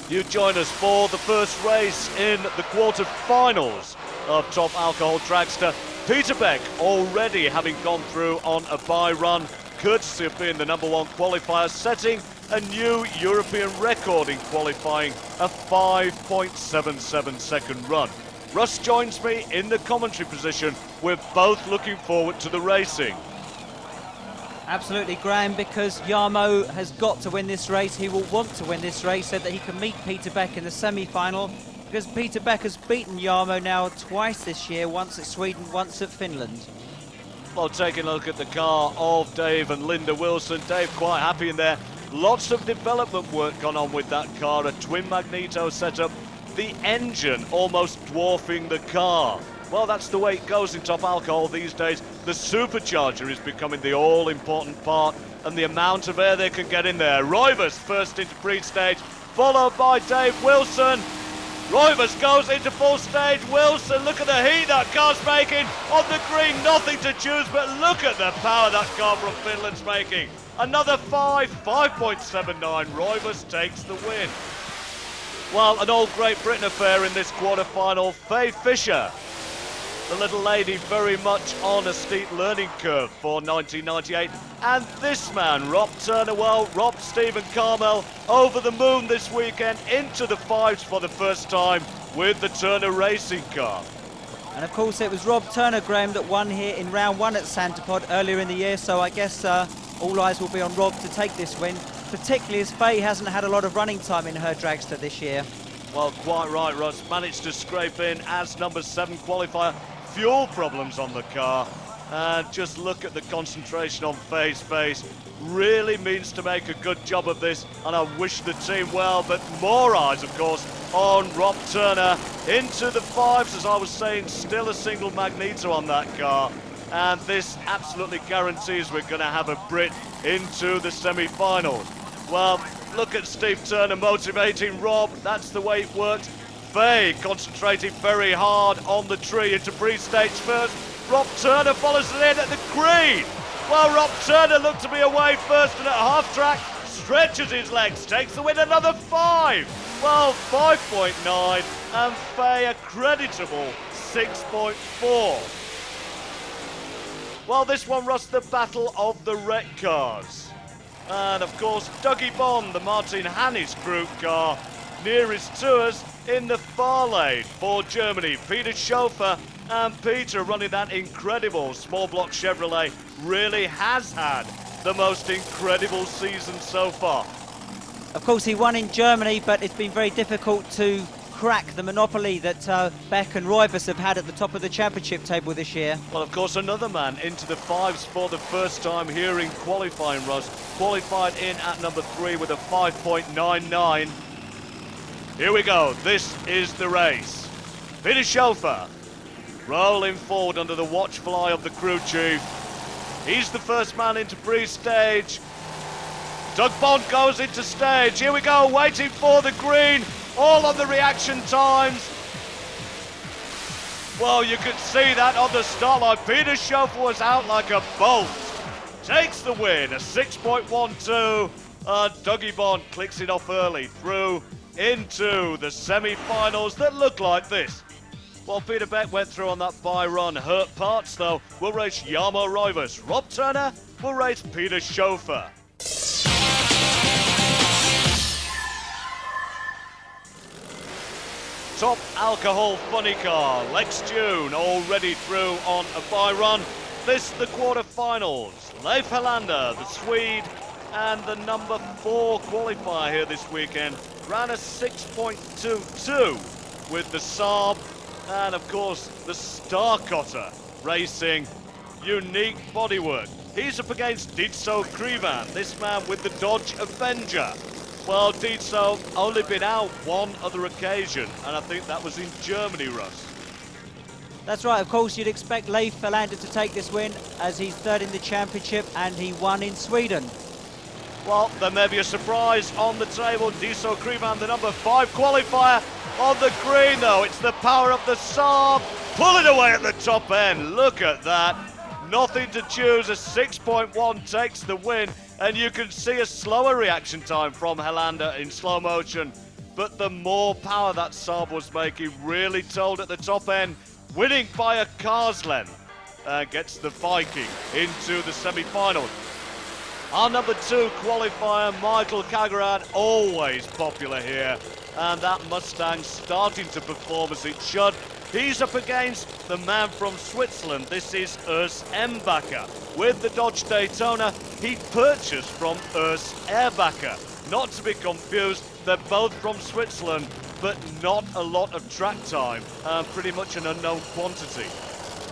You join us for the first race in the quarter-finals of Top Alcohol Dragster. Peter Beck already having gone through on a bye run, courtesy of being the #1 qualifier, setting a new European record in qualifying, a 5.77 second run. Russ joins me in the commentary position. We're both looking forward to the racing. Absolutely, Graham, because Jarmo has got to win this race. He will want to win this race so that he can meet Peter Beck in the semi-final, because Peter Beck has beaten Jarmo now twice this year, once at Sweden, once at Finland. Well, taking a look at the car of Dave and Linda Wilson. Dave quite happy in there. Lots of development work gone on with that car, a twin magneto setup, the engine almost dwarfing the car. Well, that's the way it goes in Top Alcohol these days. The supercharger is becoming the all-important part, and the amount of air they can get in there. Roivas first into pre-stage, followed by Dave Wilson. Roivas goes into full stage. Wilson, look at the heat that car's making. On the green, nothing to choose, but look at the power that car from Finland's making. Another 5.79. Roivas takes the win. Well, an old Great Britain affair in this quarter-final. Faye Fisher, the little lady, very much on a steep learning curve for 1998. And this man, Rob Turner, well, Rob, Stephen Carmel, over the moon this weekend, into the fives for the first time with the Turner racing car. And of course it was Rob Turner, Graham, that won here in round 1 at Santapod earlier in the year, so I guess all eyes will be on Rob to take this win, particularly as Faye hasn't had a lot of running time in her dragster this year. Well, quite right, Russ. Managed to scrape in as #7 qualifier. Fuel problems on the car, and just look at the concentration on Faye's face. Really means to make a good job of this, and I wish the team well, but more eyes, of course, on Rob Turner into the fives. As I was saying, still a single magneto on that car, and this absolutely guarantees we're going to have a Brit into the semi-finals. Well, look at Steve Turner motivating Rob. That's the way it works. Faye concentrating very hard on the tree into pre-stage first. Rob Turner follows it in at the green. Well, Rob Turner looked to be away first, and at half-track stretches his legs, takes the win, another 5. Well, 5.9, and Faye a creditable 6.4. Well, this one, Russ, the battle of the wreck cars. And, of course, Dougie Bond, the Martin Hannes group car, nearest to us in the far lane for Germany. Peter Schofer, and Peter running that incredible small block Chevrolet, really has had the most incredible season so far. Of course he won in Germany, but it's been very difficult to crack the monopoly that Beck and Roivas have had at the top of the championship table this year. Well, of course, another man into the fives for the first time here in qualifying, Russ. Qualified in at #3 with a 5.99. Here we go, this is the race. Peter Schofer rolling forward under the watchful eye of the crew chief. He's the first man into pre-stage. Doug Bond goes into stage. Here we go, waiting for the green. All on the reaction times. Well, you could see that on the start line. Peter Schofer was out like a bolt. Takes the win, a 6.12. Dougie Bond clicks it off early through into the semi-finals that look like this. Well, Peter Beck went through on that bye run. Hurt parts, though, will race Jarmo Roivas. Rob Turner will race Peter Schofer. Top Alcohol funny car, Lex June already through on a bye run. This the quarter-finals. Leif Helander, the Swede, and the #4 qualifier here this weekend, ran a 6.22 with the Saab, and of course the Starcotter racing unique bodywork. He's up against Ditso Krivan, this man with the Dodge Avenger. Well, Ditso only been out one other occasion, and I think that was in Germany, Russ. That's right, of course you'd expect Leif Helander to take this win, as he's third in the championship and he won in Sweden. Well, there may be a surprise on the table. Ditso Krivan, the #5 qualifier, on the green though. It's the power of the Saab, pulling away at the top end. Look at that. Nothing to choose. A 6.1 takes the win, and you can see a slower reaction time from Helander in slow motion. but the more power that Saab was making really told at the top end, winning by a car's length, gets the Viking into the semi-final. Our number 2 qualifier, Michael Kagerad, always popular here, and that Mustang starting to perform as it should. He's up against the man from Switzerland. This is Urs Embacher. With the Dodge Daytona, he purchased from Urs Erbacher. Not to be confused, they're both from Switzerland, but not a lot of track time, pretty much an unknown quantity.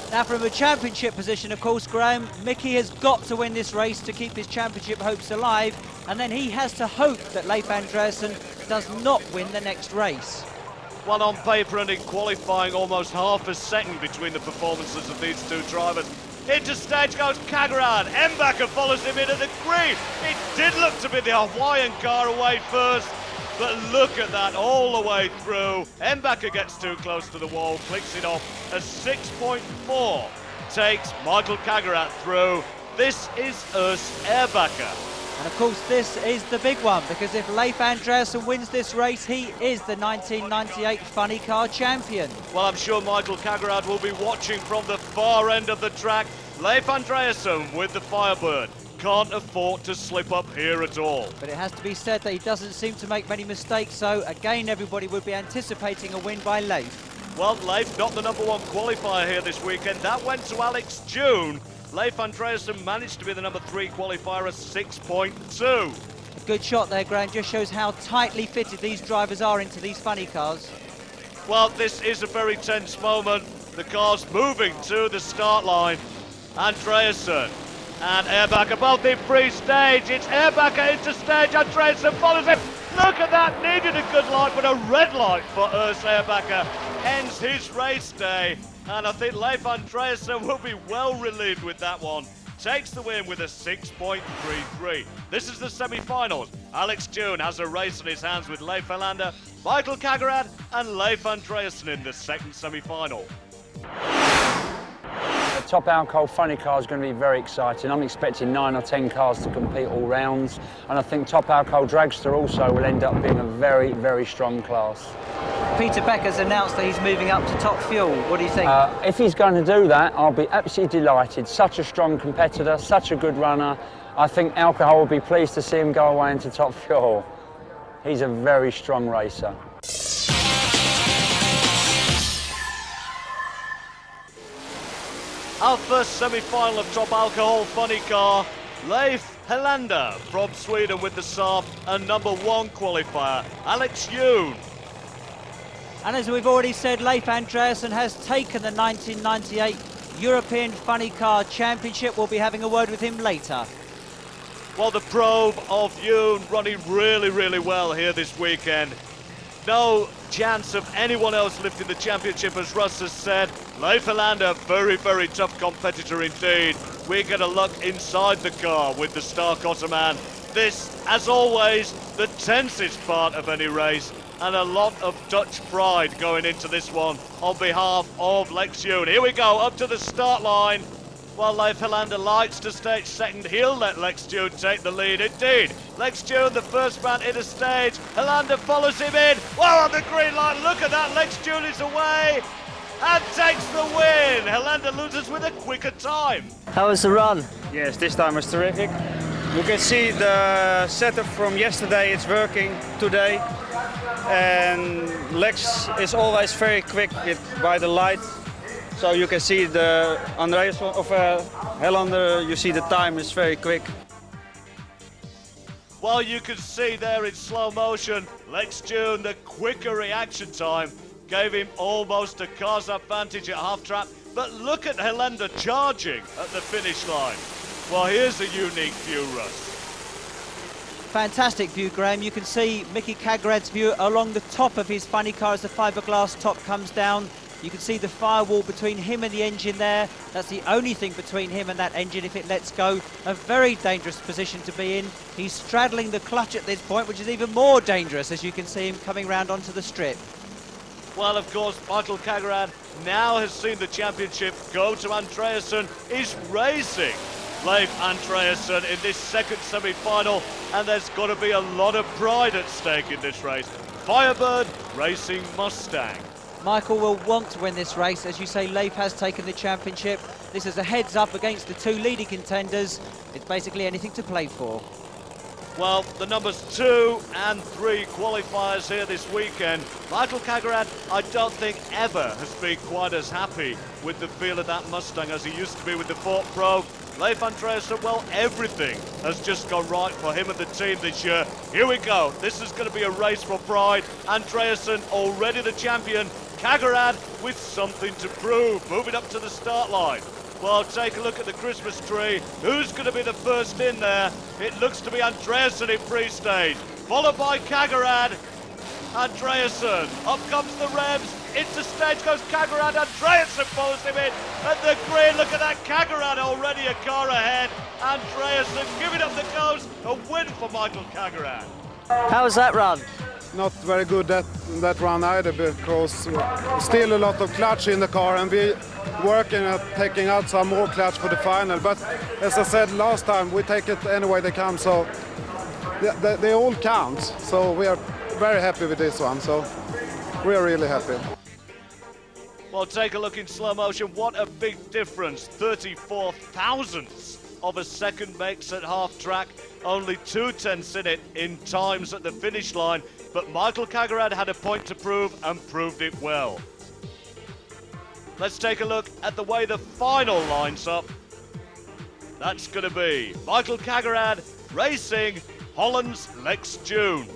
Now from a championship position, of course, Graham, Mickey has got to win this race to keep his championship hopes alive, and then he has to hope that Leif Andreasen does not win the next race. Well, on paper and in qualifying, almost half a second between the performances of these two drivers. Into stage goes Kagerad. Embacher follows him in at the green. It did look to be the Hawaiian car away first, but look at that all the way through. Embacher gets too close to the wall, clicks it off. A 6.4 takes Michael Kagerad through. This is Urs Erbacher. And of course, this is the big one, because if Leif Andreasen wins this race, he is the 1998 funny car champion. Well, I'm sure Michael Kagerad will be watching from the far end of the track. Leif Andreasen with the Firebird can't afford to slip up here at all. But it has to be said that he doesn't seem to make many mistakes, so again, everybody would be anticipating a win by Leif. Well, Leif not the number 1 qualifier here this weekend. That went to Alex June. Leif Andreasen managed to be the number 3 qualifier at 6.2. A good shot there, Graham. Just shows how tightly fitted these drivers are into these funny cars. Well, this is a very tense moment. The car's moving to the start line. Andreasen and Erbacher both in free stage. It's Erbacher into stage. Andreasen follows him. Look at that. Needed a good light, but a red light for Urs Erbacher ends his race day. And I think Leif Andreasen will be well relieved with that one. Takes the win with a 6.33. This is the semi-finals. Alex June has a race in his hands with Leif Helander, Michael Kagerad and Leif Andreasen in the second semi-final. The top alcohol funny car is going to be very exciting. I'm expecting 9 or 10 cars to compete all rounds, and I think top alcohol Dragster also will end up being a very, very strong class. Peter Beck has announced that he's moving up to top fuel. What do you think? If he's going to do that, I'll be absolutely delighted. Such a strong competitor, such a good runner. I think alcohol will be pleased to see him go away into top fuel. He's a very strong racer. Our first semi-final of top alcohol funny car, Leif Helander from Sweden with the Saab, and number 1 qualifier, Alex June. And as we've already said, Leif Andreasen has taken the 1998 European Funny Car Championship. We'll be having a word with him later. Well, the probe of June running really, really well here this weekend. No chance of anyone else lifting the championship, as Russ has said. Leif Helander, very, very tough competitor indeed. We get a look inside the car with the Star Ottoman. This, as always, the tensest part of any race, and a lot of Dutch pride going into this one on behalf of Lex June. Here we go, up to the start line. Well, Leif Helander likes to stage second. He'll let Lex June take the lead. Indeed, Lex June, the first man in a stage. Helander follows him in. Wow, on the green light, look at that. Lex June is away and takes the win. Helander loses with a quicker time. How was the run? Yes, this time was terrific. You can see the setup from yesterday, it's working today. And Lex is always very quick by the light. So you can see the Andreas of Helander, you see the time is very quick. Well, you can see there in slow motion, Lex June, the quicker reaction time gave him almost a car's advantage at half track. But look at Helander charging at the finish line. Well, here's a unique view, Russ. Fantastic view, Graham. You can see Mickey Kagerad's view along the top of his funny car as the fiberglass top comes down. You can see the firewall between him and the engine there. That's the only thing between him and that engine if it lets go. A very dangerous position to be in. He's straddling the clutch at this point, which is even more dangerous as you can see him coming round onto the strip. Well, of course, Michael Kagerad now has seen the championship go to Andreasen. He's racing Leif Andreasen in this second semi-final, and there's got to be a lot of pride at stake in this race. Firebird Racing Mustang. Michael will want to win this race. As you say, Leif has taken the championship. This is a heads-up against the two leading contenders. It's basically anything to play for. Well, the numbers 2 and 3 qualifiers here this weekend. Michael Kagarad, I don't think ever has been quite as happy with the feel of that Mustang as he used to be with the Ford Pro. Leif Andreasen, well, everything has just gone right for him and the team this year. Here we go. This is going to be a race for pride. Andreasen already the champion. Kagarad with something to prove. Moving up to the start line. Well, take a look at the Christmas tree. Who's going to be the first in there? It looks to be Andreasen in pre-stage, followed by Kagarad. Andreasen, up comes the Rebs. Into stage goes Kagarad. Andreasen follows him in at the grid. Look at that, Kagarad already a car ahead. Andreasen giving up the ghost. A win for Michael Kagarad. How's that run? Not very good that run either, because still a lot of clutch in the car, and we working at taking out some more clutch for the final. But as I said last time, we take it any way they come, so they all count. So we are very happy with this one. So we are really happy. Well, take a look in slow motion. What a big difference. 34 thousandths of a second makes at half track. Only 2/10 in it in times at the finish line. But Michael Kagarad had a point to prove and proved it well. Let's take a look at the way the final lines up. That's going to be Michael Kagarad racing Holland's Lex June.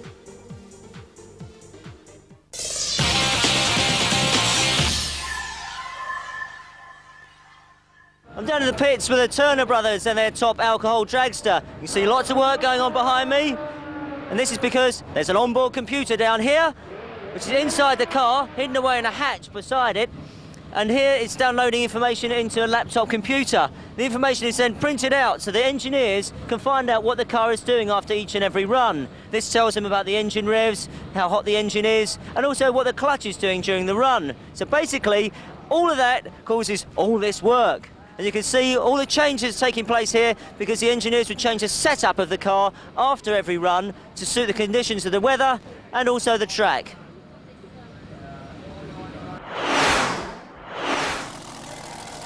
I'm down in the pits with the Turner brothers and their top alcohol dragster. You can see lots of work going on behind me. And this is because there's an onboard computer down here, which is inside the car, hidden away in a hatch beside it. And here it's downloading information into a laptop computer. The information is then printed out so the engineers can find out what the car is doing after each and every run. This tells them about the engine revs, how hot the engine is, and also what the clutch is doing during the run. So basically, all of that causes all this work. And you can see all the changes taking place here because the engineers would change the setup of the car after every run to suit the conditions of the weather and also the track.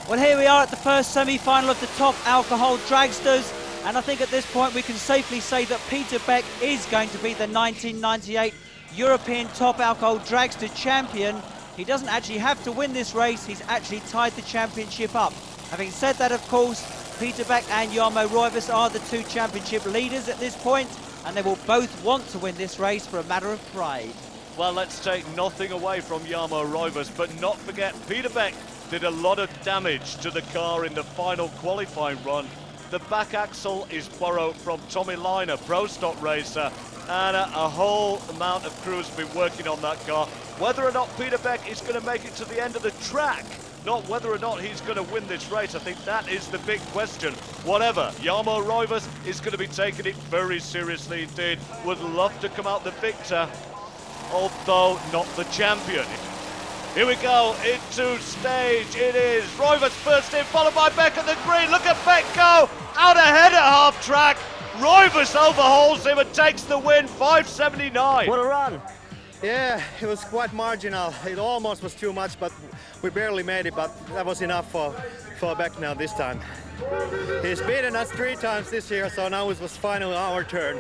Well, here we are at the first semi-final of the top alcohol dragsters, and I think at this point we can safely say that Peter Beck is going to be the 1998 European top alcohol dragster champion. He doesn't actually have to win this race, he's actually tied the championship up. Having said that, of course, Peter Beck and Jarmo Roivas are the two championship leaders at this point, and they will both want to win this race for a matter of pride. Well, let's take nothing away from Jarmo Roivas, but not forget Peter Beck did a lot of damage to the car in the final qualifying run. The back axle is borrowed from Tommy Liner, Pro Stock racer, and a whole amount of crew has been working on that car. Whether or not Peter Beck is going to make it to the end of the track, not whether or not he's going to win this race, I think that is the big question. Whatever, Jarmo Roivas is going to be taking it very seriously indeed. Would love to come out the victor, although not the champion. Here we go, into stage it is. Roivas first in, followed by Beck at the green. Look at Beck go, out ahead at half track. Roivas overhauls him and takes the win, 5.79. What a run. Yeah, it was quite marginal. It almost was too much, but we barely made it, but that was enough for Beck now this time. He's beaten us 3 times this year, so now it was finally our turn.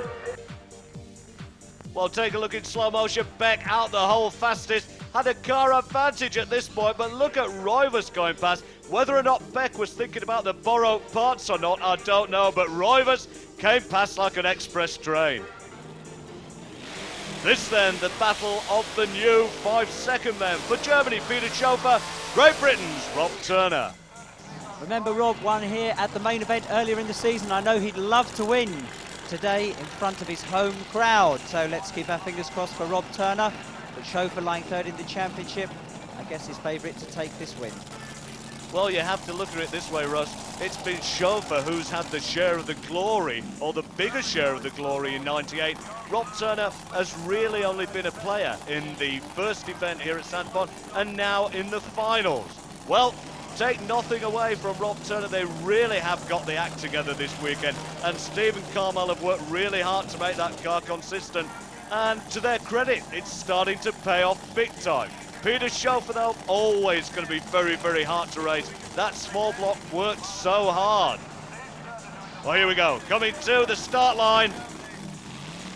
Well, take a look in slow motion. Beck out the hole fastest. Had a car advantage at this point, but look at Roivas going past. Whether or not Beck was thinking about the borrowed parts or not, I don't know, but Roivas came past like an express train. This then, the battle of the new 5-second men. For Germany, Peter Schofer. Great Britain's Rob Turner. Remember, Rob won here at the main event earlier in the season. I know he'd love to win today in front of his home crowd. So let's keep our fingers crossed for Rob Turner. But Schofer lying third in the championship, I guess his favourite to take this win. Well, you have to look at it this way, Russ. It's been Schofer who's had the share of the glory, or the bigger share of the glory in '98. Rob Turner has really only been a player in the first event here at Sandpond, and now in the finals. Well, take nothing away from Rob Turner. They really have got the act together this weekend, and Stephen Carmel have worked really hard to make that car consistent. And to their credit, it's starting to pay off big time. Peter Schofer, though, always going to be very, very hard to race. That small block worked so hard. Well, here we go. Coming to the start line.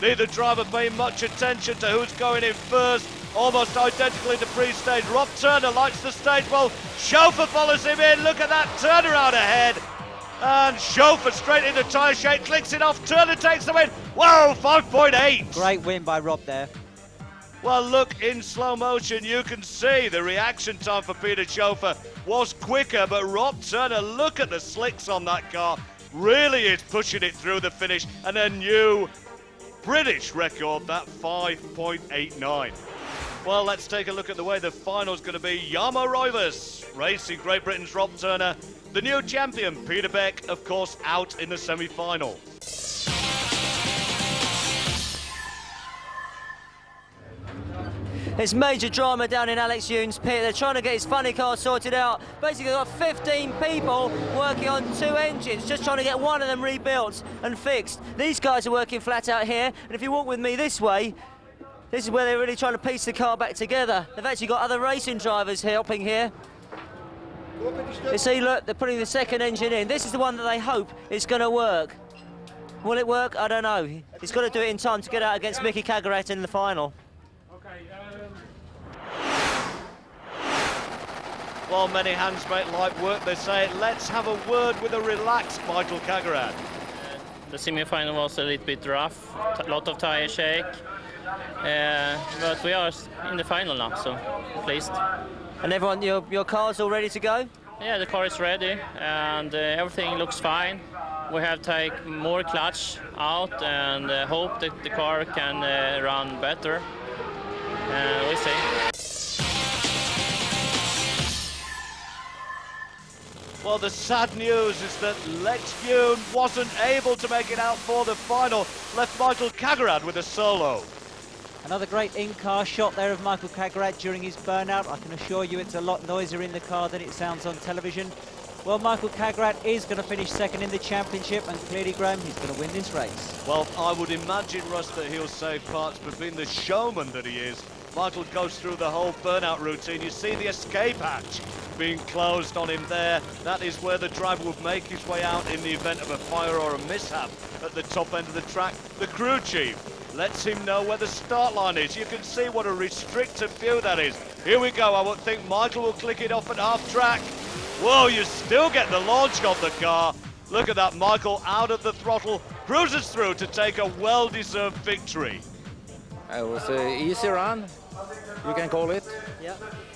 Neither driver paying much attention to who's going in first. Almost identical in the pre-stage. Rob Turner lights the stage well. Schofer follows him in. Look at that turnaround ahead. And Schofer straight into tyre shake, clicks it off. Turner takes the win. Whoa, 5.8. Great win by Rob there. Well, look, in slow motion, you can see the reaction time for Peter Schofer was quicker, but Rob Turner, look at the slicks on that car. Really is pushing it through the finish, and a new British record, that 5.89. Well, let's take a look at the way the final's going to be. Jarmo Roivers racing Great Britain's Rob Turner. The new champion, Peter Beck, of course, out in the semi-final. There's major drama down in Alex Yoon's pit. They're trying to get his funny car sorted out. Basically, they've got 15 people working on 2 engines, just trying to get one of them rebuilt and fixed. These guys are working flat out here, and if you walk with me this way, this is where they're really trying to piece the car back together. They've actually got other racing drivers helping here. You see, look, they're putting the second engine in. This is the one that they hope is going to work. Will it work? I don't know. He's got to do it in time to get out against Mickey Kagaret in the final. While many hands make light work, they say, let's have a word with a relaxed Michael Kagaret. The semi-final was a little bit rough, a lot of tire shake, but we are in the final now, so pleased. And everyone, your car's all ready to go? Yeah, the car is ready, and everything looks fine. We have to take more clutch out and hope that the car can run better. We'll see. Well, the sad news is that Lex Yoon wasn't able to make it out for the final, left Michael Kagaret with a solo. Another great in-car shot there of Michael Kagaret during his burnout. I can assure you it's a lot noisier in the car than it sounds on television. Well, Michael Kagaret is going to finish second in the championship, and clearly, Graham, he's going to win this race. Well, I would imagine, Russ, that he'll save parts, but being the showman that he is, Michael goes through the whole burnout routine. You see the escape hatch being closed on him there. That is where the driver would make his way out in the event of a fire or a mishap at the top end of the track. The crew chief lets him know where the start line is. You can see what a restricted view that is. Here we go. I would think Michael will click it off at half track. Whoa, you still get the launch of the car. Look at that, Michael out of the throttle, cruises through to take a well-deserved victory. It was an easy run, you can call it. Yeah.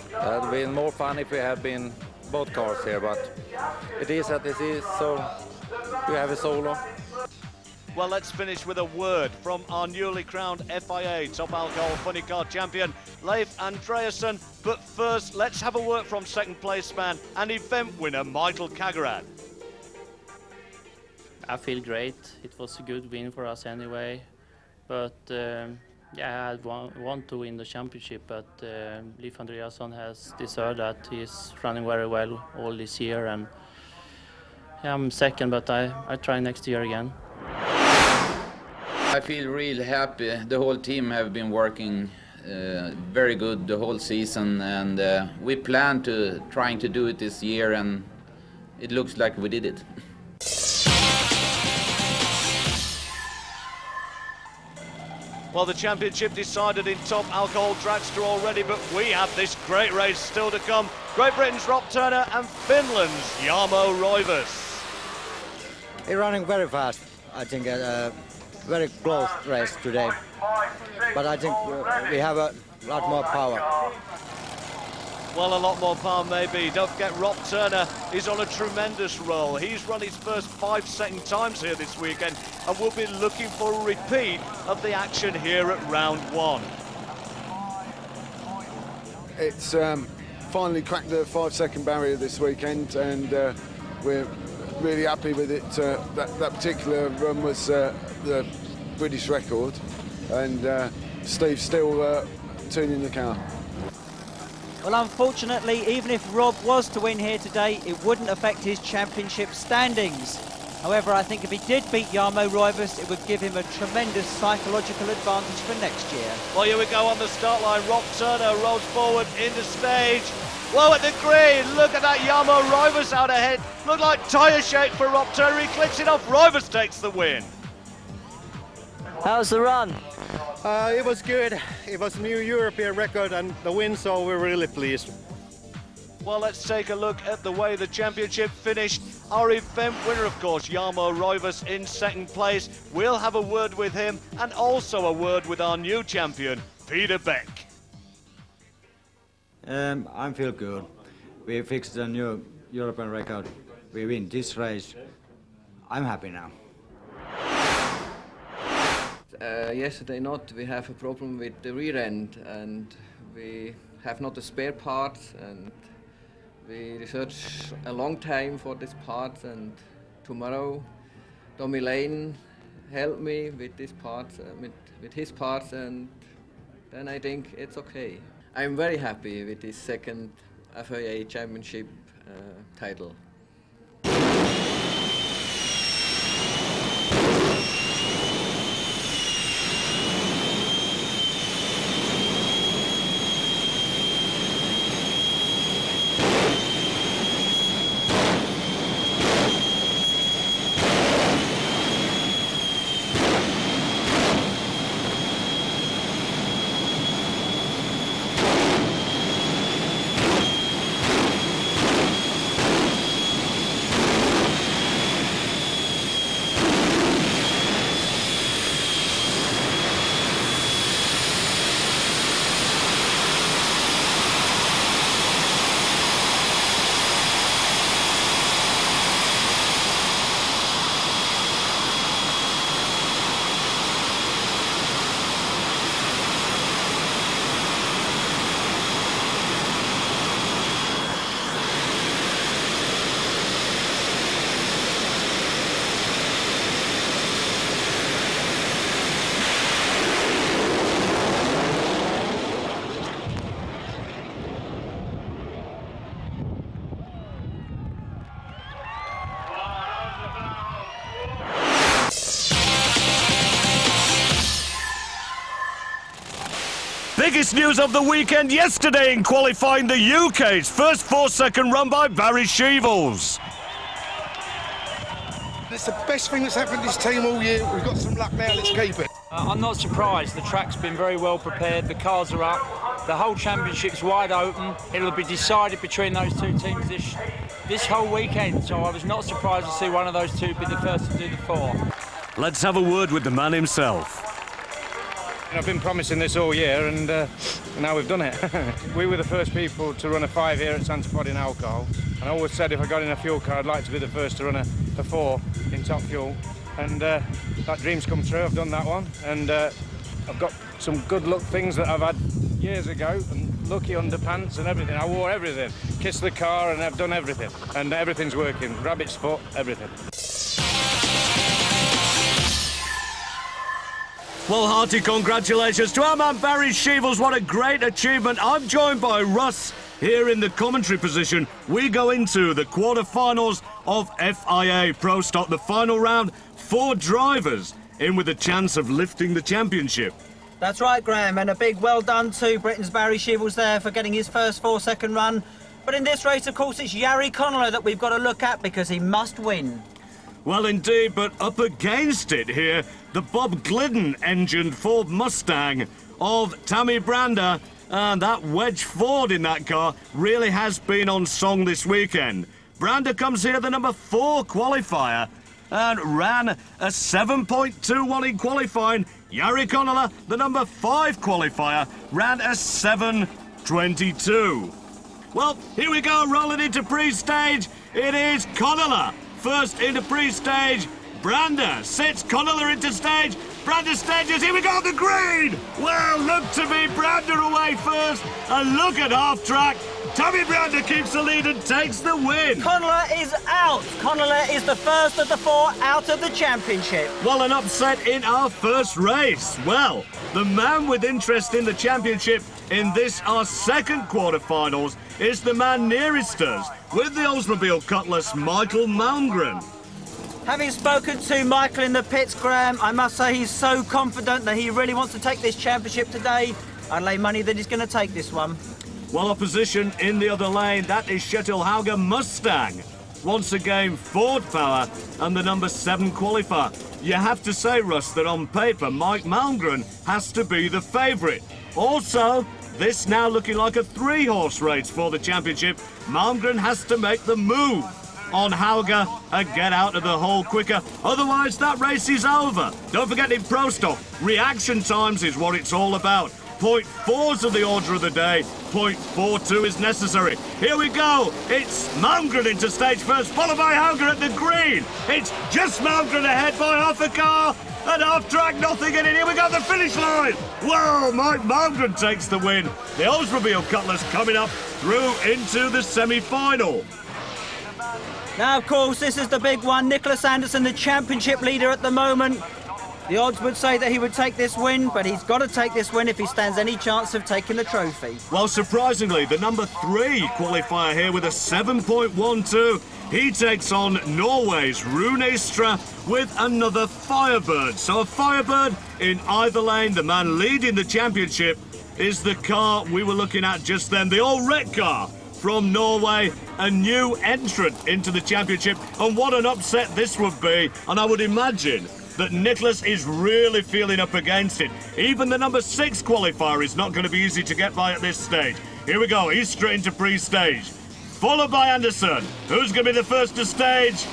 It had been more fun if we had been both cars here, but it is as it is, so we have a solo. Well, let's finish with a word from our newly crowned FIA Top Alcohol Funny Car Champion, Leif Andreasen. But first, let's have a word from second place man and event winner, Michael Kagaret. I feel great. It was a good win for us anyway. But yeah, I want to win the championship, but Leif Andreasen has deserved that. He's running very well all this year, and yeah, I'm second, but I try next year again. I feel really happy. The whole team have been working very good the whole season, and we plan to trying to do it this year, and it looks like we did it. Well, the championship decided in Top Alcohol Dragster already, but we have this great race still to come. Great Britain's Rob Turner and Finland's Jarmo Roivers. He's running very fast. I think very close race today, but I think we have a lot more power. Well, a lot more power maybe. Don't forget Rob Turner is on a tremendous roll. He's run his first 5-second times here this weekend, and we'll be looking for a repeat of the action here at round 1. It's finally cracked the 5-second barrier this weekend, and we're really happy with it. That particular run was the British record, and Steve's still tuning the car. Well, unfortunately, even if Rob was to win here today, it wouldn't affect his championship standings. However, I think if he did beat Jarmo Roivus, it would give him a tremendous psychological advantage for next year. Well, here we go on the start line. Rob Turner rolls forward into stage. Whoa, at the green, look at that, Jarmo Roivus out ahead. Looked like tyre shake for Rob Turner, he clicks it off, Roivus takes the win. How's the run? It was good. It was a new European record and the win, so we're really pleased. Well, let's take a look at the way the championship finished. Our event winner, of course, Jarmo Roivus in second place. We'll have a word with him and also a word with our new champion, Peter Beck. I feel good. We fixed a new European record. We win this race. I'm happy now. Yesterday night we have a problem with the rear end and we have not the spare parts, and we researched a long time for this part, and tomorrow Tommy Lane helped me with this part, with his parts, and then I think it's okay. I'm very happy with this second FIA championship title. Biggest news of the weekend yesterday in qualifying, the UK's first 4-second run by Barry Sheevels. It's the best thing that's happened to this team all year. We've got some luck now, let's keep it. I'm not surprised. The track's been very well prepared, the cars are up, the whole championship's wide open. It'll be decided between those two teams this whole weekend, so I was not surprised to see one of those two be the first to do the 4. Let's have a word with the man himself. I've been promising this all year, and now we've done it. We were the first people to run a 5 here at Santa Pod in alcohol, and I always said if I got in a fuel car I'd like to be the first to run a 4 in top fuel, and that dream's come true. I've done that one, and I've got some good luck things that I've had years ago, and lucky underpants and everything. I wore everything, kissed the car, and I've done everything, and everything's working. Rabbit's foot, everything. Well, hearty congratulations to our man Barry Sheevels. What a great achievement. I'm joined by Russ here in the commentary position. We go into the quarter-finals of FIA Pro Stock, the final round. 4 drivers in with a chance of lifting the championship. That's right, Graham, and a big well done to Britain's Barry Sheevels there for getting his first 4-second run. But in this race, of course, it's Jari Connolly that we've got to look at because he must win. Well, indeed, but up against it here, the Bob Glidden-engined Ford Mustang of Tammy Brander, and that Wedge Ford in that car really has been on song this weekend. Brander comes here the number 4 qualifier and ran a 7.21 in qualifying. Jari Connolly, the number 5 qualifier, ran a 7.22. Well, here we go, rolling into pre-stage. It is Connolly first into pre-stage. Brander sets Connolly into stage. Brander stages, here we go on the green! Well, look to me, Brander away first, and look at half-track. Tommy Brander keeps the lead and takes the win. Connolly is out. Connolly is the first of the 4 out of the championship. Well, an upset in our first race. Well, the man with interest in the championship in this, our second quarter-finals, is the man nearest us, with the Oldsmobile Cutlass, Michael Malmgren. Having spoken to Michael in the pits, Graham, I must say he's so confident that he really wants to take this championship today. I'd lay money that he's going to take this one. Well, opposition in the other lane, that is Kjetil Hauger Mustang. Once again, Ford power and the number 7 qualifier. You have to say, Russ, that on paper, Mike Malmgren has to be the favourite. Also, this now looking like a 3-horse race for the championship. Malmgren has to make the move on Hauger and get out of the hole quicker. Otherwise, that race is over. Don't forget, in Pro Stock, reaction times is what it's all about. 0.4s of the order of the day. 0.42 is necessary. Here we go. It's Malmgren into stage first, followed by Hauger at the green. It's just Malmgren ahead by half a car. And half track, nothing in it. Here we go, the finish line. Whoa, Mike Malmgren takes the win. The Oldsmobile Cutlass coming up through into the semi-final. Now, of course, this is the big one. Nicholas Anderson, the championship leader at the moment. The odds would say that he would take this win, but he's got to take this win if he stands any chance of taking the trophy. Well, surprisingly, the number 3 qualifier here with a 7.12. He takes on Norway's Rune Istra with another Firebird. So a Firebird in either lane. The man leading the championship is the car we were looking at just then, the all-red car from Norway, a new entrant into the championship. And what an upset this would be. And I would imagine that Nicholas is really feeling up against it. Even the number 6 qualifier is not going to be easy to get by at this stage. Here we go, Istra into pre-stage, followed by Anderson. Who's going to be the first to stage?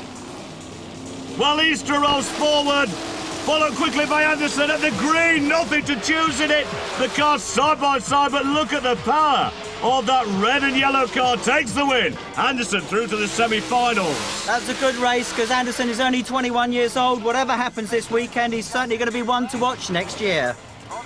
Well, Istra rolls forward, followed quickly by Anderson at the green. Nothing to choose in it. The car's side by side, but look at the power of that red and yellow car. Takes the win. Anderson through to the semi-finals. That's a good race because Anderson is only 21 years old. Whatever happens this weekend, he's certainly going to be one to watch next year.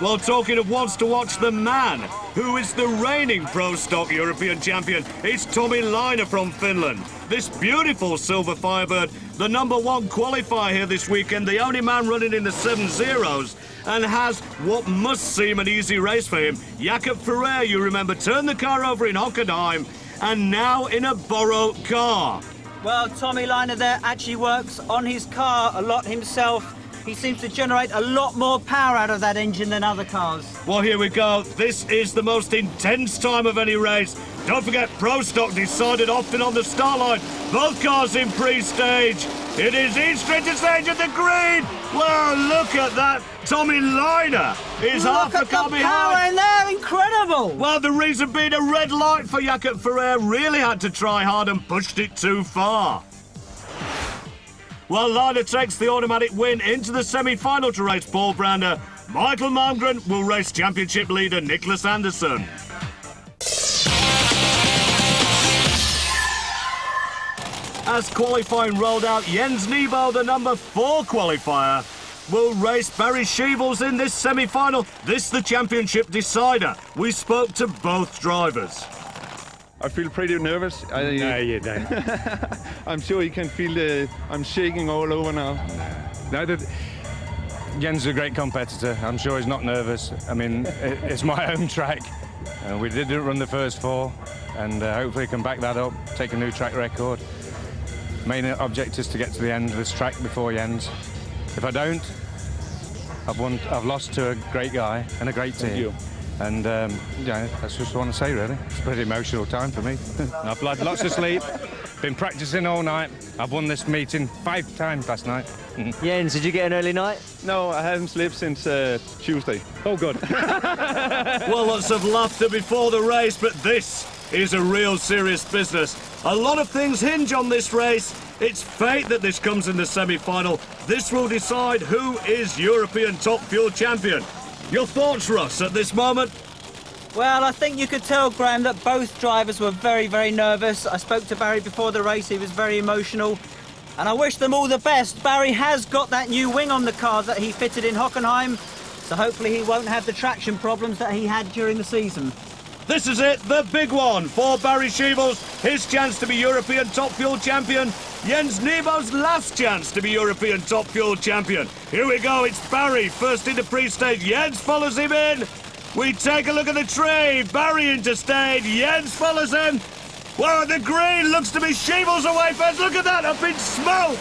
Well, talking of ones to watch, the man who is the reigning Pro Stock European champion, it's Tommy Laine from Finland. This beautiful silver Firebird, the number 1 qualifier here this weekend, the only man running in the 7-0s, and has what must seem an easy race for him. Jakob Ferrer, you remember, turned the car over in Hockenheim, and now in a borrowed car. Well, Tommy Laine there actually works on his car a lot himself. He seems to generate a lot more power out of that engine than other cars. Well, here we go. This is the most intense time of any race. Don't forget, Pro Stock decided often on the start line. Both cars in pre-stage. It is Istra to stage at the green. Well, look at that. Tommy Laine is half a car behind. Look at the power in there, incredible. Well, the reason being a red light for Jakob Ferrer. Really had to try hard and pushed it too far. Well, Laine takes the automatic win into the semi-final to race Paul Brander. Michael Malmgren will race championship leader Nicholas Anderson. As qualifying rolled out, Jens Nebo, the number 4 qualifier, will race Barry Sheevels in this semi-final. This the championship decider. We spoke to both drivers. I feel pretty nervous. No, you don't. I'm sure you can feel I'm shaking all over now. No, Jens is a great competitor. I'm sure he's not nervous. I mean, it's my home track. We didn't run the first 4, and hopefully can back that up, take a new track record. Main object is to get to the end of this track before Jens. If I don't, I've lost to a great guy and a great team. Thank you. And yeah, that's just what I want to say, really. It's a pretty emotional time for me. I've had lots of sleep, been practicing all night. I've won this meeting 5 times last night. Jens, did you get an early night? No, I haven't slept since Tuesday. Oh, good. Well, lots of laughter before the race, but this is a real serious business. A lot of things hinge on this race. It's fate that this comes in the semi-final. This will decide who is European Top Fuel champion. Your thoughts, Russ, at this moment? Well, I think you could tell, Graham, that both drivers were very, very nervous. I spoke to Barry before the race. He was very emotional. And I wish them all the best. Barry has got that new wing on the car that he fitted in Hockenheim. So hopefully he won't have the traction problems that he had during the season. This is it, the big one for Barry Sheevels. His chance to be European Top Fuel champion. Jens Nebo's last chance to be European Top Fuel champion. Here we go, it's Barry first into pre-stage. Jens follows him in. We take a look at the tree. Barry into stage. Jens follows him. Well, the green looks to be Sheevels away first. Look at that, up in smoke.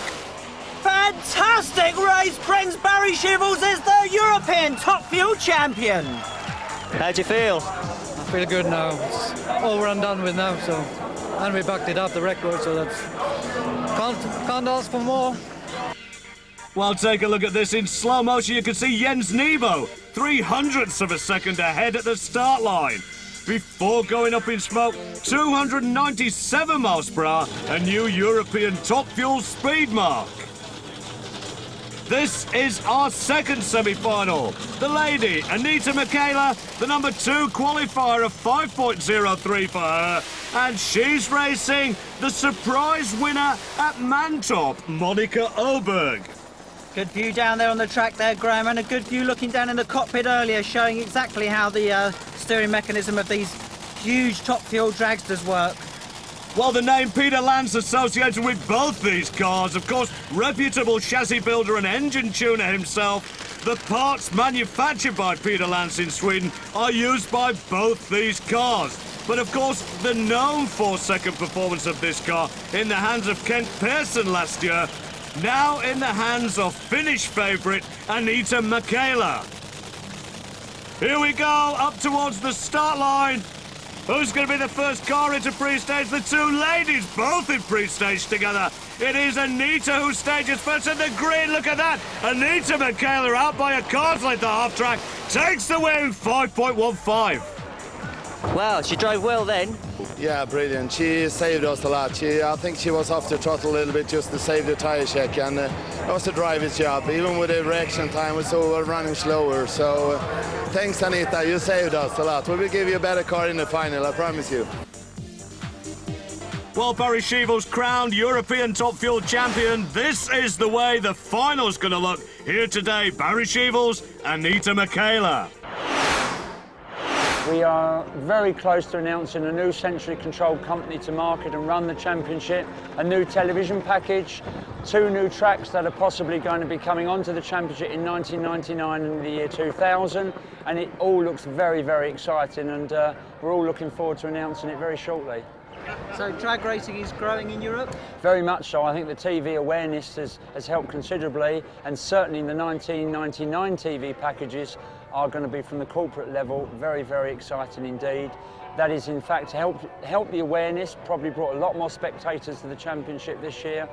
Fantastic race! Prince Barry Shivels is the European Top Fuel champion. How do you feel? I feel good now. It's over and done with now, so. And we backed it up, the record, so that's... Can't ask for more. Well, take a look at this in slow motion. You can see Jens Nebo 0.03 of a second ahead at the start line. Before going up in smoke, 297 miles per hour, a new European Top Fuel speed mark. This is our second semi-final. The lady, Anita Michaela, the number 2 qualifier of 5.03 for her. And she's racing the surprise winner at Mantop, Monica Oberg. Good view down there on the track there, Graham, and a good view looking down in the cockpit earlier, showing exactly how the steering mechanism of these huge Top Fuel dragsters work. Well, the name Peter Lance associated with both these cars, of course, reputable chassis builder and engine tuner himself. The parts manufactured by Peter Lance in Sweden are used by both these cars. But of course, the known 4-second performance of this car in the hands of Kent Pearson last year, now in the hands of Finnish favourite Anita Michaela. Here we go, up towards the start line. Who's going to be the first car into pre-stage? The two ladies, both in pre-stage together. It is Anita who stages first in the green. Look at that. Anita Michaela out by a car's length the half track. Takes the win, 5.15. Wow, she drove well then. Yeah, brilliant. She saved us a lot. I think she was off the throttle a little bit just to save the tyre check, and that was the driver's job. Even with the reaction time, we were running slower. So thanks, Anita. You saved us a lot. We will give you a better car in the final, I promise you. Well, Barry Shevels crowned European Top Fuel champion. This is the way the final's going to look here today. Barry Shevels, Anita Michaela. We are very close to announcing a new centrally-controlled company to market and run the championship, a new television package, 2 new tracks that are possibly going to be coming onto the championship in 1999 and the year 2000, and it all looks very, very exciting, and we're all looking forward to announcing it very shortly. So drag racing is growing in Europe? Very much so. I think the TV awareness has helped considerably, and certainly in the 1999 TV packages are going to be, from the corporate level, very, very exciting indeed. That is, in fact, help the awareness, probably brought a lot more spectators to the championship this year.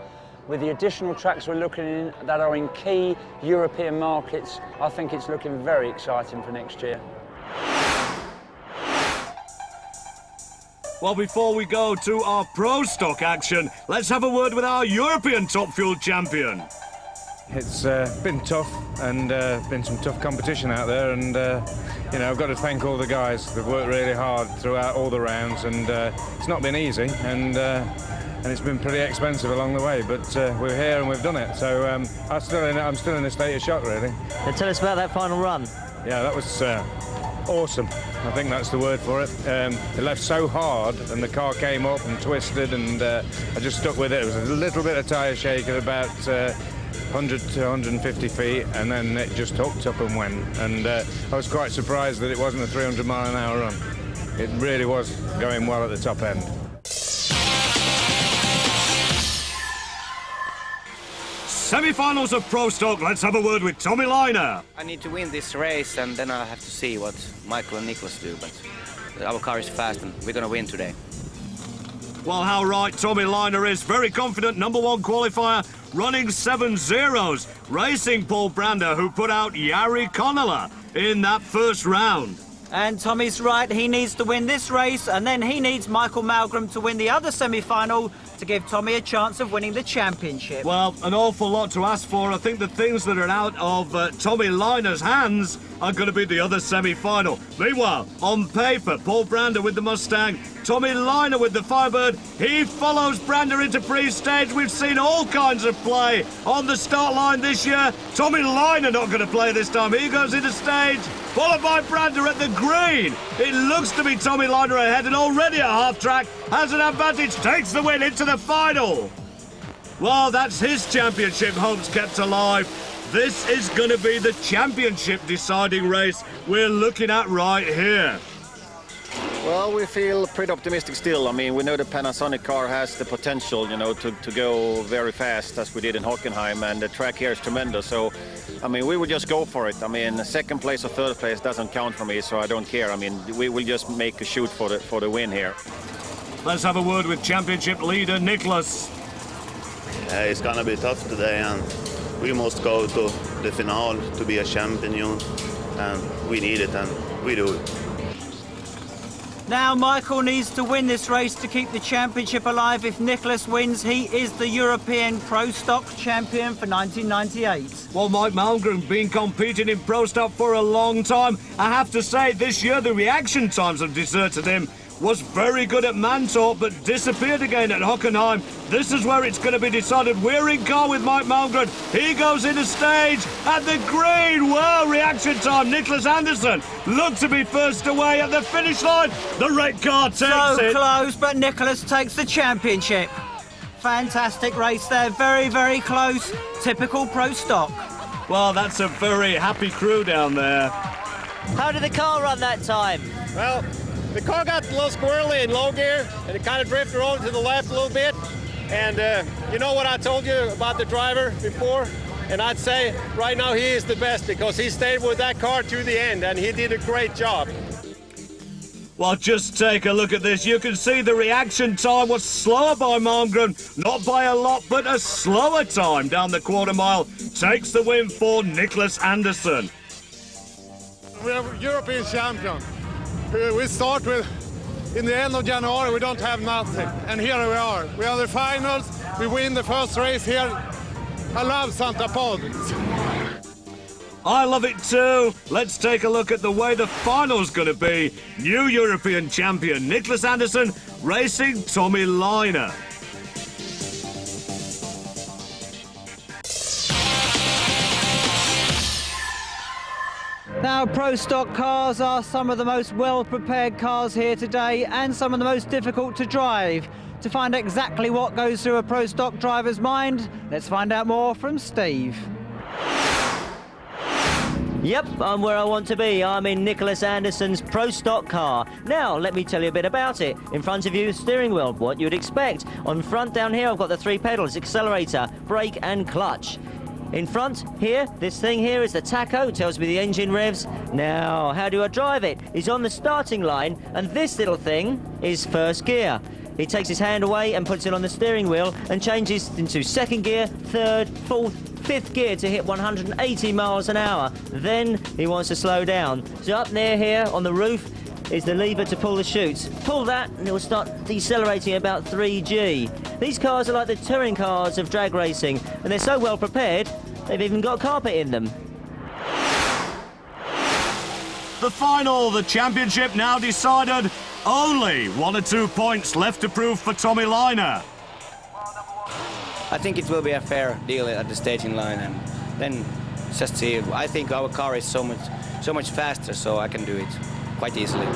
With the additional tracks we're looking in that are in key European markets, I think it's looking very exciting for next year. Well, before we go to our pro stock action, let's have a word with our European Top Fuel champion. It's been tough, and been some tough competition out there, and you know, I've got to thank all the guys. They've worked really hard throughout all the rounds, and it's not been easy, and it's been pretty expensive along the way, but we're here and we've done it. So I'm still in a state of shock, really. And tell us about that final run. Yeah, that was awesome. I think that's the word for it. It left so hard, and the car came up and twisted, and I just stuck with it. It was a little bit of tyre shake at about 100 to 150 feet, and then it just hooked up and went. And I was quite surprised that it wasn't a 300-mile-an-hour run. It really was going well at the top end. Semi-finals of Pro Stock, let's have a word with Tommy Liner. I need to win this race, and then I'll have to see what Michael and Nicholas do, but our car is fast and we're going to win today. Well, how right Tommy Liner is. Very confident, #1 qualifier, running 7 zeros, racing Paul Brander, who put out Jari Connella in that first round. And Tommy's right, he needs to win this race, and then he needs Michael Malgrim to win the other semi-final to give Tommy a chance of winning the championship. Well, an awful lot to ask for. I think the things that are out of Tommy Liner's hands are going to be the other semi-final. Meanwhile, on paper, Paul Brander with the Mustang, Tommy Liner with the Firebird. He follows Brander into pre-stage. We've seen all kinds of play on the start line this year. Tommy Liner not going to play this time. He goes into stage, followed by Brander at the green. It looks to be Tommy Liner ahead, and already at half-track has an advantage, takes the win into the final. Well, that's his championship hopes kept alive. This is going to be the championship deciding race we're looking at right here. Well, we feel pretty optimistic still. I mean, we know the Panasonic car has the potential, you know, to go very fast as we did in Hockenheim, and the track here is tremendous. So, I mean, we will just go for it. I mean, second place or third place doesn't count for me, so I don't care. I mean, we will just make a shoot for the win here. Let's have a word with championship leader Nicholas. It's gonna be tough today, and we must go to the finale to be a champion, and we need it, and we do it. Now Michael needs to win this race to keep the championship alive. If Nicholas wins, he is the European Pro Stock champion for 1998. Well, Mike Malmgren's been competing in Pro Stock for a long time. I have to say, this year the reaction times have deserted him. Was very good at Mantorp, but disappeared again at Hockenheim. This is where it's going to be decided. We're in car with Mike Malmgren. He goes into stage at the green. Well, reaction time. Nicholas Anderson looked to be first away at the finish line. The red car takes it. So close, but Nicholas takes the championship. Fantastic race there. Very, very close. Typical Pro Stock. Well, that's a very happy crew down there. How did the car run that time? Well, the car got a little squirrely in low gear, and it kind of drifted over to the left a little bit. And you know what I told you about the driver before? And I'd say right now he is the best because he stayed with that car to the end, and he did a great job. Well, just take a look at this. You can see the reaction time was slower by Malmgren. Not by a lot, but a slower time down the quarter mile. Takes the win for Nicholas Anderson. We are European champion. We start with, in the end of January, we don't have nothing. And here we are. We are the finals. We win the first race here. I love Santa Pod. I love it too. Let's take a look at the way the final's going to be. New European champion Nicholas Anderson racing Tommy Liner. Now, Pro Stock cars are some of the most well-prepared cars here today and some of the most difficult to drive. To find exactly what goes through a Pro Stock driver's mind, let's find out more from Steve. Yep, I'm where I want to be. I'm in Nicholas Anderson's Pro Stock car. Now, let me tell you a bit about it. In front of you, steering wheel, what you'd expect. On front down here, I've got the 3 pedals, accelerator, brake and clutch. In front here, this thing here is the tacho, it tells me the engine revs. Now, how do I drive it? It's on the starting line, and this little thing is first gear. He takes his hand away and puts it on the steering wheel and changes into second gear, third, fourth, fifth gear to hit 180 miles an hour. Then he wants to slow down. So up near here on the roof is the lever to pull the chutes. Pull that and it will start decelerating about 3G. These cars are like the touring cars of drag racing, and they're so well prepared, they've even got carpet in them. The final, the championship now decided. Only 1 or 2 points left to prove for Tommy Liner. I think it will be a fair deal at the staging line, and then just see. I think our car is so much faster, so I can do it quite easily.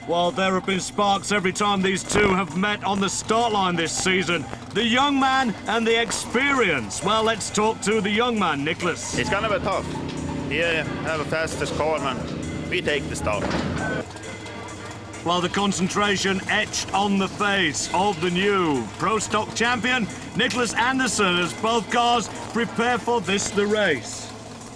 Well, there have been sparks every time these two have met on the start line this season. The young man and the experience. Well, let's talk to the young man, Nicholas. It's gonna be tough. Here have a fastest car, man. We take the start. Well, the concentration etched on the face of the new Pro Stock champion, Nicholas Anderson, as both cars prepare for the race.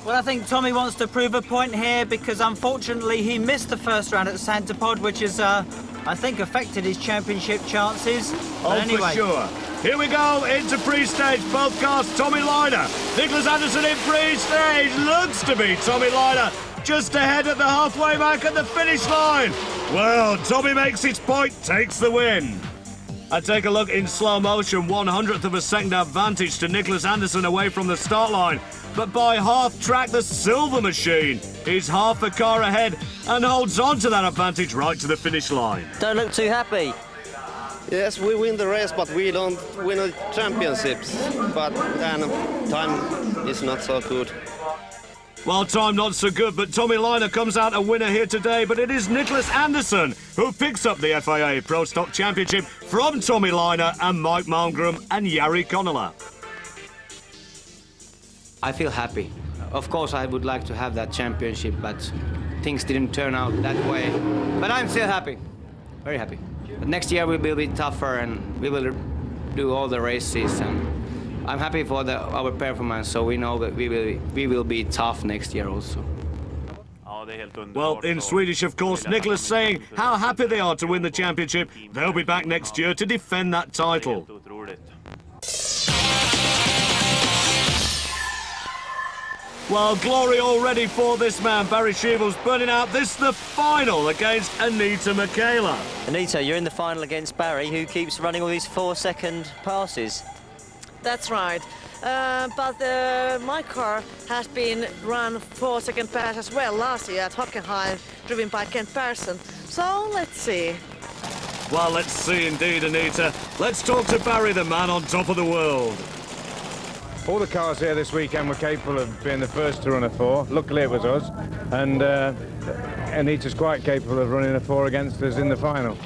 Well, I think Tommy wants to prove a point here because unfortunately he missed the first round at Santa Pod, which has, I think, affected his championship chances. But anyway. For sure. Here we go into pre-stage. Both cars, Tommy Liner. Nicholas Anderson in pre-stage. Looks to be Tommy Liner just ahead at the halfway mark at the finish line. Well, Tommy makes his point, takes the win. I take a look in slow motion, 1/100th of a second advantage to Nicholas Anderson away from the start line. But by half track, the Silver Machine is half a car ahead and holds on to that advantage right to the finish line. Don't look too happy. Yes, we win the race, but we don't win the championships. But then time is not so good. Well, time not so good, but Tommy Liner comes out a winner here today. But it is Nicholas Anderson who picks up the FIA Pro Stock Championship from Tommy Liner and Mike Malmgren and Jari Konala. I feel happy. Of course, I would like to have that championship, but things didn't turn out that way. But I'm still happy. very happy. But next year we will be tougher and we will do all the races. And I'm happy for our performance, so we know that we will be tough next year also. Well, in Swedish, of course, Nicholas saying how happy they are to win the championship. They'll be back next year to defend that title. Well, glory already for this man, Barry Sheevel's burning out. This is the final against Anita Michaela. Anita, you're in the final against Barry, who keeps running all these 4-second passes. That's right. But my car has been run 4-second pass as well last year at Hockenheim, driven by Ken Persson. So let's see. Well, let's see indeed, Anita. Let's talk to Barry, the man on top of the world. All the cars here this weekend were capable of being the first to run a 4. Luckily it was us. And Anita's quite capable of running a 4 against us in the final.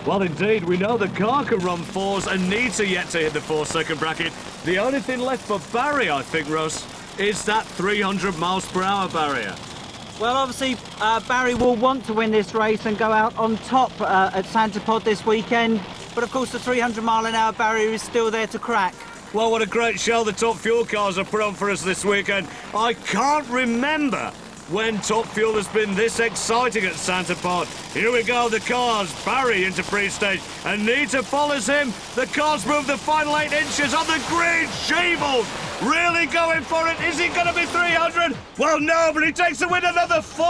Well, indeed, we know the car can run 4s. Anita yet to hit the 4-second bracket. The only thing left for Barry, I think, Russ, is that 300 miles per hour barrier. Well, obviously, Barry will want to win this race and go out on top at Santa Pod this weekend. But, of course, the 300-mile-an-hour barrier is still there to crack. Well, what a great show the Top Fuel cars have put on for us this weekend. I can't remember when Top Fuel has been this exciting at Santa Pod. Here we go, the cars. Barry into pre-stage. Anita follows him. The cars move the final 8 inches on the green. Sheevel really going for it. Is it going to be 300? Well, no, but he takes the win another 4.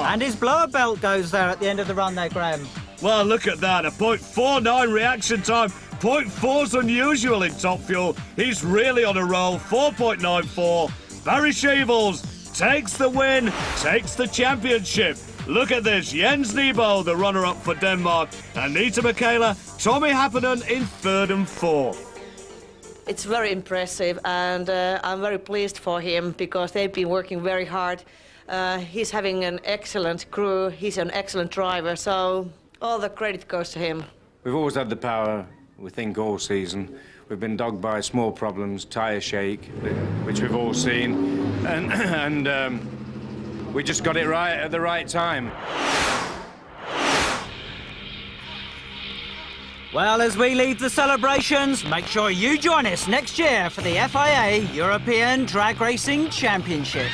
And his blower belt goes there at the end of the run there, Graham. Well, look at that. A 0.49 reaction time. 0.4's unusual in Top Fuel. He's really on a roll. 4.94. Barry Sheevels takes the win, takes the championship. Look at this. Jens Nebo, the runner-up for Denmark. Anita Michaela, Tommy Happinen in 3rd and 4th. It's very impressive, and I'm very pleased for him because they've been working very hard. He's having an excellent crew. He's an excellent driver, so all the credit goes to him. We've always had the power, we think, all season. We've been dogged by small problems, tyre shake, which we've all seen, and we just got it right at the right time. Well, as we leave the celebrations, make sure you join us next year for the FIA European Drag Racing Championship.